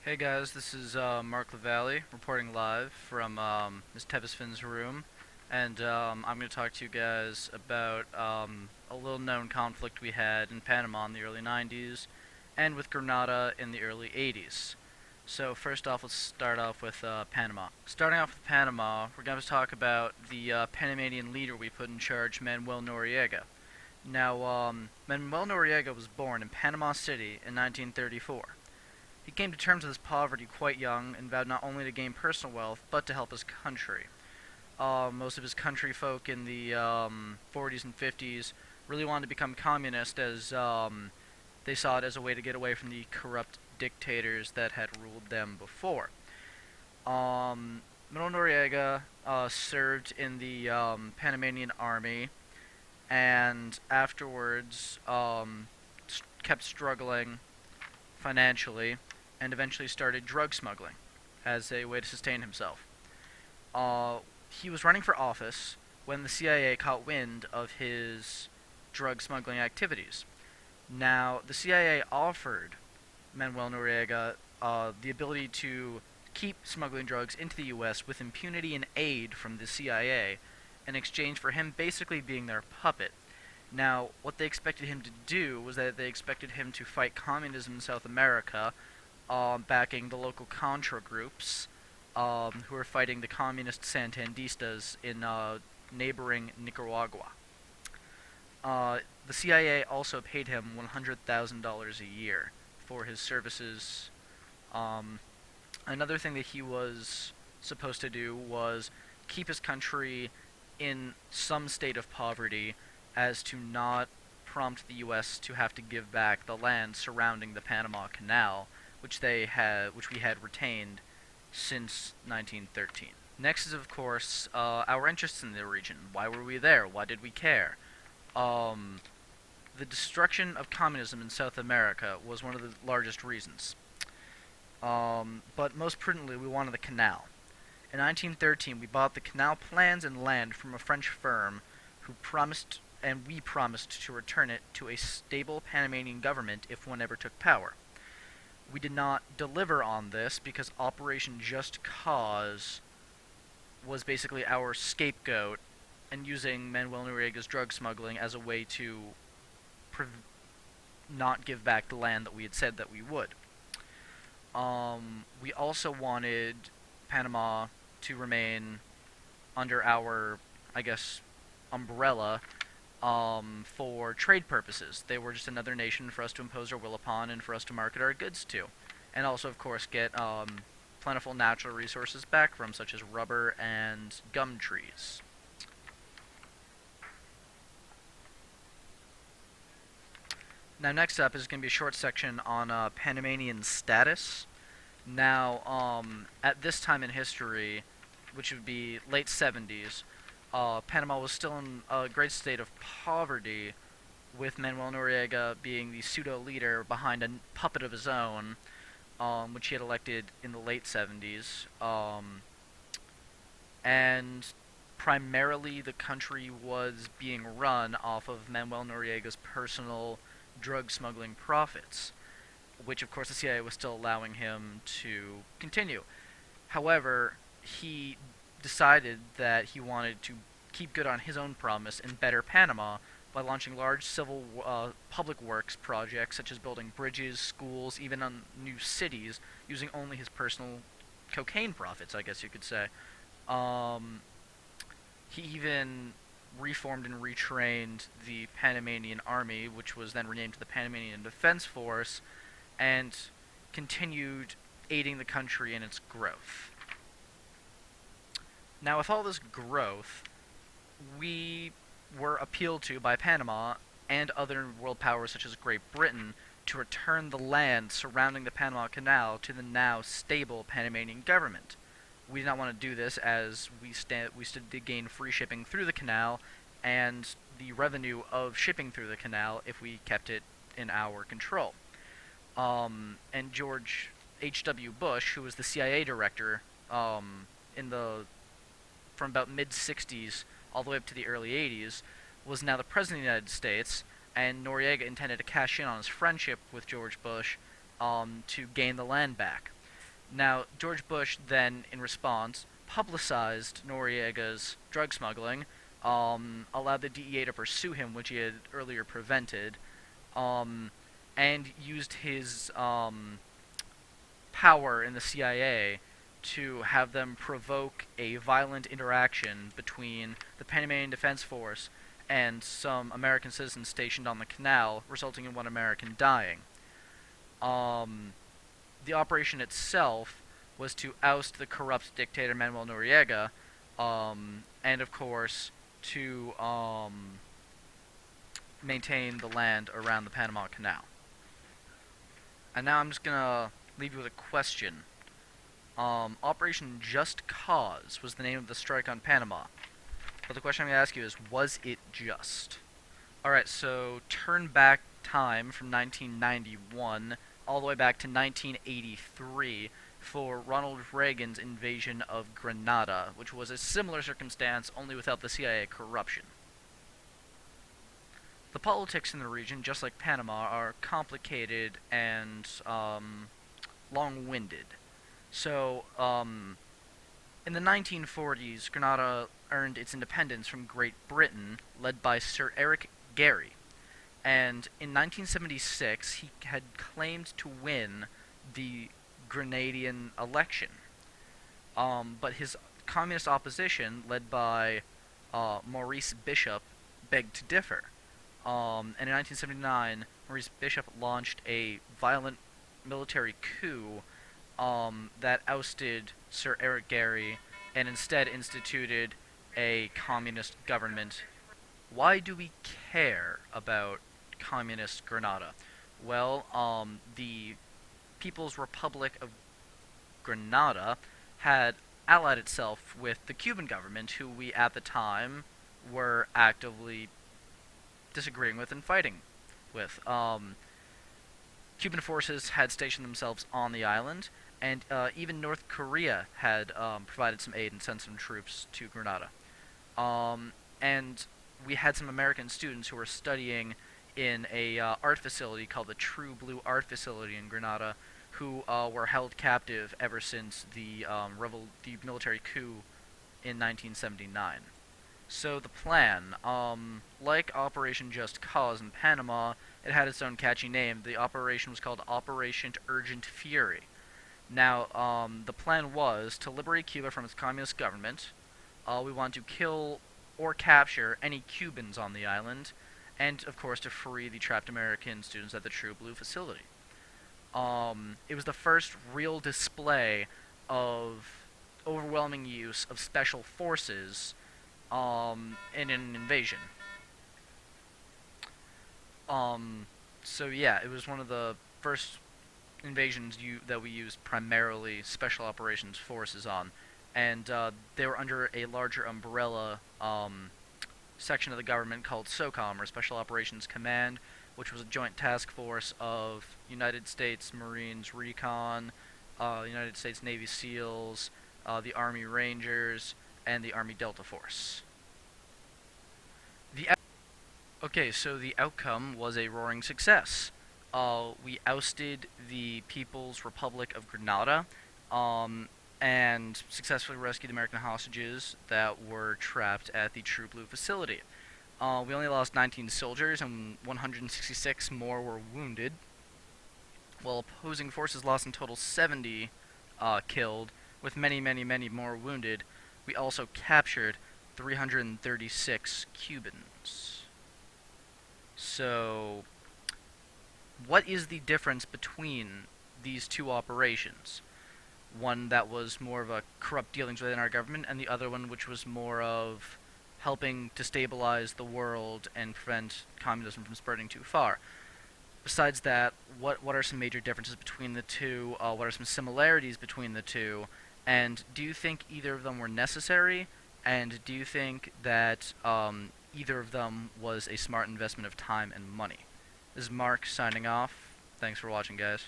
Hey guys, this is Mark LaValle reporting live from Ms. Tevis-Finn's room, and I'm going to talk to you guys about a little known conflict we had in Panama in the early 90s and with Grenada in the early 80s. So first off, let's start off with Panama. Starting off with Panama, we're going to talk about the Panamanian leader we put in charge, Manuel Noriega. Now, Manuel Noriega was born in Panama City in 1934. He came to terms with his poverty quite young and vowed not only to gain personal wealth, but to help his country. Most of his country folk in the 40s and 50s really wanted to become communist as they saw it as a way to get away from the corrupt dictators that had ruled them before. Manuel Noriega served in the Panamanian army and afterwards kept struggling financially and eventually started drug smuggling as a way to sustain himself. He was running for office when the CIA caught wind of his drug smuggling activities. Now, the CIA offered Manuel Noriega the ability to keep smuggling drugs into the U.S. with impunity and aid from the CIA in exchange for him basically being their puppet. Now, what they expected him to do was that they expected him to fight communism in South America, backing the local Contra groups, who were fighting the communist Santandistas in neighboring Nicaragua. The CIA also paid him $100,000 a year for his services. Another thing that he was supposed to do was keep his country in some state of poverty as to not prompt the U.S. to have to give back the land surrounding the Panama Canal, which we had retained since 1913. Next is, of course, our interests in the region. Why were we there? Why did we care? The destruction of communism in South America was one of the largest reasons. But most prudently, we wanted the canal. In 1913, we bought the canal plans and land from a French firm who promised, and we promised to return it to a stable Panamanian government if one ever took power. We did not deliver on this because Operation Just Cause was basically our scapegoat and using Manuel Noriega's drug smuggling as a way to not give back the land that we had said that we would. We also wanted Panama to remain under our, I guess, umbrella for trade purposes. They were just another nation for us to impose our will upon and for us to market our goods to. And also, of course, get plentiful natural resources back from, such as rubber and gum trees. Now, next up is going to be a short section on Panamanian status. Now, at this time in history, which would be late 70s, Panama was still in a great state of poverty, with Manuel Noriega being the pseudo-leader behind a puppet of his own, which he had elected in the late 70s. And primarily the country was being run off of Manuel Noriega's personal drug smuggling profits, which of course the CIA was still allowing him to continue. However, he decided that he wanted to keep good on his own promise and better Panama by launching large civil public works projects such as building bridges, schools, even on new cities, using only his personal cocaine profits, I guess you could say. He even reformed and retrained the Panamanian Army, which was then renamed to the Panamanian Defense Force, and continued aiding the country in its growth. Now, with all this growth, we were appealed to by Panama and other world powers such as Great Britain to return the land surrounding the Panama Canal to the now stable Panamanian government. We did not want to do this as we stood to gain free shipping through the canal and the revenue of shipping through the canal if we kept it in our control. And George H.W. Bush, who was the CIA director in the from about mid-60s all the way up to the early 80s, was now the President of the United States, and Noriega intended to cash in on his friendship with George Bush to gain the land back. Now, George Bush then, in response, publicized Noriega's drug smuggling, allowed the DEA to pursue him, which he had earlier prevented, um, and used his power in the CIA to have them provoke a violent interaction between the Panamanian Defense Force and some American citizens stationed on the canal, resulting in one American dying. Um, the operation itself was to oust the corrupt dictator Manuel Noriega, and of course to maintain the land around the Panama Canal. And now I'm just gonna leave you with a question. Operation Just Cause was the name of the strike on Panama. But the question I'm gonna ask you is, was it just? Alright, so turn back time from 1991 all the way back to 1983 for Ronald Reagan's invasion of Grenada, which was a similar circumstance, only without the CIA corruption. The politics in the region, just like Panama, are complicated and long-winded. So, in the 1940s, Grenada earned its independence from Great Britain, led by Sir Eric Gary. And in 1976, he had claimed to win the Grenadian election. But his communist opposition, led by Maurice Bishop, begged to differ. And in 1979, Maurice Bishop launched a violent military coup that ousted Sir Eric Gary and instead instituted a communist government. Why do we care about communist Grenada? Well, the People's Republic of Grenada had allied itself with the Cuban government, who we at the time were actively disagreeing with and fighting with. Cuban forces had stationed themselves on the island, and even North Korea had provided some aid and sent some troops to Grenada. And we had some American students who were studying in a art facility called the True Blue Art Facility in Grenada, who were held captive ever since the military coup in 1979. So the plan, like Operation Just Cause in Panama, it had its own catchy name. The operation was called Operation Urgent Fury. Now, the plan was to liberate Cuba from its communist government. We want to kill or capture any Cubans on the island, and of course to free the trapped American students at the True Blue facility. It was the first real display of overwhelming use of special forces in an invasion. So yeah, it was one of the first invasions that we used primarily special operations forces on, and they were under a larger umbrella section of the government called SOCOM, or Special Operations Command, which was a joint task force of United States Marines Recon, United States Navy SEALs, the Army Rangers, and the Army Delta Force. Okay, so the outcome was a roaring success. We ousted the People's Republic of Grenada, and successfully rescued American hostages that were trapped at the True Blue facility. We only lost 19 soldiers, and 166 more were wounded, while opposing forces lost in total 70 killed, with many, many, many more wounded. We also captured 336 Cubans. So, what is the difference between these two operations? One that was more of a corrupt dealings within our government, and the other one which was more of helping to stabilize the world and prevent communism from spreading too far. Besides that, what are some major differences between the two? What are some similarities between the two? And do you think either of them were necessary? And do you think that either of them was a smart investment of time and money? This is Mark signing off. Thanks for watching, guys.